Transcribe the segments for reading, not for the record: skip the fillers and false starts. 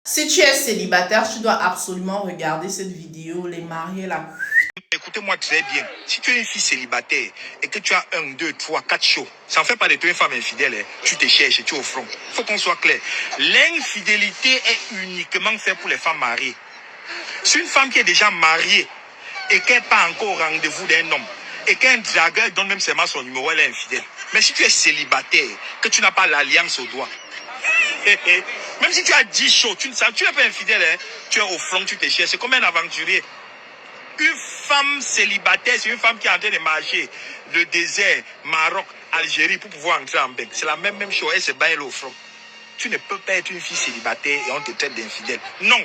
Si tu es célibataire, tu dois absolument regarder cette vidéo, les mariés là. Écoutez-moi très bien. Si tu es une fille célibataire et que tu as 1, 2, 3, 4 shows, ça ne fait pas de toi une femme infidèle. Hein. Tu te cherches, tu es au front. Il faut qu'on soit clair. L'infidélité est uniquement faite pour les femmes mariées. Si une femme qui est déjà mariée et qui n'est pas encore au rendez-vous d'un homme, et qu'un dragueur donne même seulement son numéro, elle est infidèle. Mais si tu es célibataire, que tu n'as pas l'alliance au doigt, même si tu as 10 shows, tu n'es pas infidèle, hein? Tu es au front, tu te cherches. C'est comme un aventurier. Une femme célibataire, c'est une femme qui est en train de marcher le désert, Maroc, Algérie pour pouvoir entrer en bec. C'est la même chose, elle se bat au front. Tu ne peux pas être une fille célibataire et on te traite d'infidèle. Non.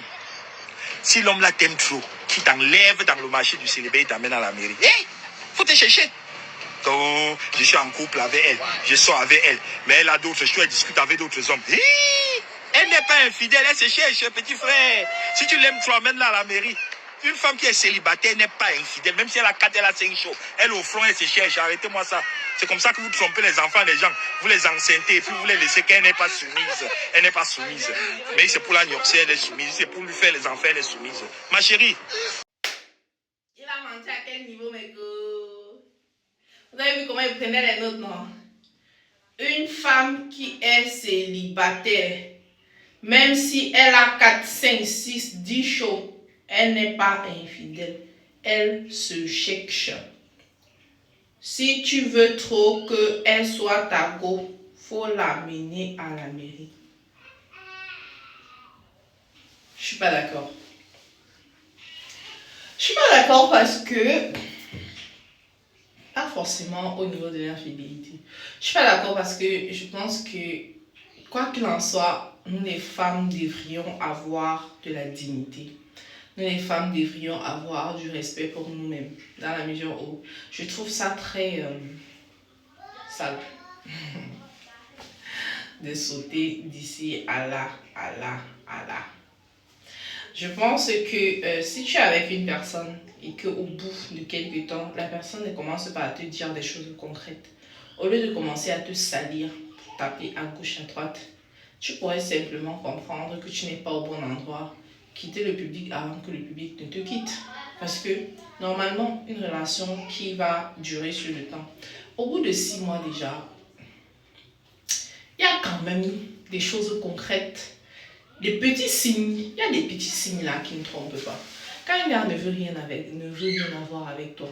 Si l'homme là t'aime trop, qui t'enlève dans le marché du célibat, il t'amène à la mairie. Faut te chercher. Oh, je suis en couple avec elle, je sors avec elle, mais elle a d'autres choix, elle discute avec d'autres hommes. Elle n'est pas infidèle, elle se cherche, petit frère. Si tu l'aimes, tu l'emmènes-la à la mairie. Une femme qui est célibataire n'est pas infidèle, même si elle a 4, elle a 5 shows. Elle au front, elle se cherche, arrêtez-moi ça. C'est comme ça que vous trompez les enfants des gens. Vous les enceintez et puis vous les laissez qu'elle n'est pas soumise. Elle n'est pas soumise. Mais c'est pour la nioxer, elle est soumise. C'est pour lui faire les enfants, elle est soumise. Ma chérie. Il a menti à quel niveau, mec? Vous avez vu comment il prenait les notes, non? Une femme qui est célibataire, même si elle a 4, 5, 6, 10 shows, elle n'est pas infidèle. Elle se cherche. Si tu veux trop qu'elle soit ta go, faut l'amener à la mairie. Je suis pas d'accord. Je suis pas d'accord parce que pas forcément au niveau de l'infidélité. Je suis pas d'accord parce que je pense que quoi qu'il en soit, nous les femmes devrions avoir de la dignité. Nous les femmes devrions avoir du respect pour nous-mêmes. Dans la mesure où je trouve ça très sale de sauter d'ici à là, à là, à là. Je pense que si tu es avec une personne et qu'au bout de quelques temps, la personne ne commence pas à te dire des choses concrètes, au lieu de commencer à te salir, taper à gauche, à droite, tu pourrais simplement comprendre que tu n'es pas au bon endroit, quitter le public avant que le public ne te quitte. Parce que normalement, une relation qui va durer sur le temps, au bout de 6 mois déjà, il y a quand même des choses concrètes. Des petits signes, il y a des petits signes là qui ne trompent pas. Quand un gars ne veut rien avoir avec toi,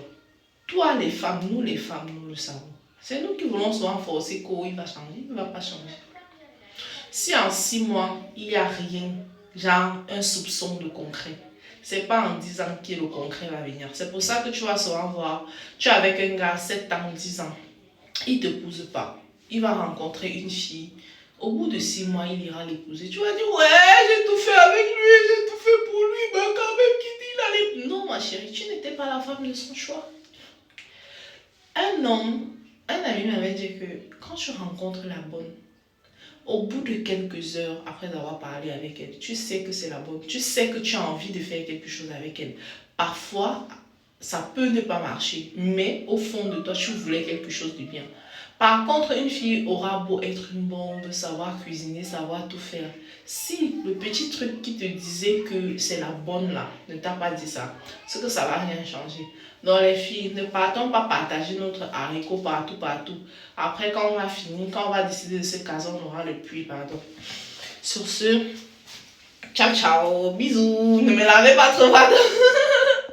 toi les femmes, nous le savons. C'est nous qui voulons souvent forcer qu'il va changer, il ne va pas changer. Si en 6 mois, il n'y a rien, genre un soupçon de concret, c'est pas en 10 ans que le concret va venir. C'est pour ça que tu vas souvent voir, tu es avec un gars 7 ans, 10 ans, il ne t'épouse pas. Il va rencontrer une fille. Au bout de 6 mois, il ira l'épouser. Tu vas dire, ouais, j'ai tout fait avec lui, j'ai tout fait pour lui, mais quand même, qui dit il allait... Non, ma chérie, tu n'étais pas la femme de son choix. Un ami m'avait dit que quand tu rencontres la bonne, au bout de quelques heures, après avoir parlé avec elle, tu sais que c'est la bonne. Tu sais que tu as envie de faire quelque chose avec elle. Parfois, ça peut ne pas marcher, mais au fond de toi, tu voulais quelque chose de bien. Par contre, une fille aura beau être une bombe, savoir cuisiner, savoir tout faire. Si le petit truc qui te disait que c'est la bonne là ne t'a pas dit ça, c'est que ça va rien changer. Donc les filles, ne partons pas partager notre haricot partout. Après, quand on va finir, quand on va décider de se caser, on aura le puits, pardon. Sur ce, ciao, ciao, bisous, ne me lavez pas trop, pardon.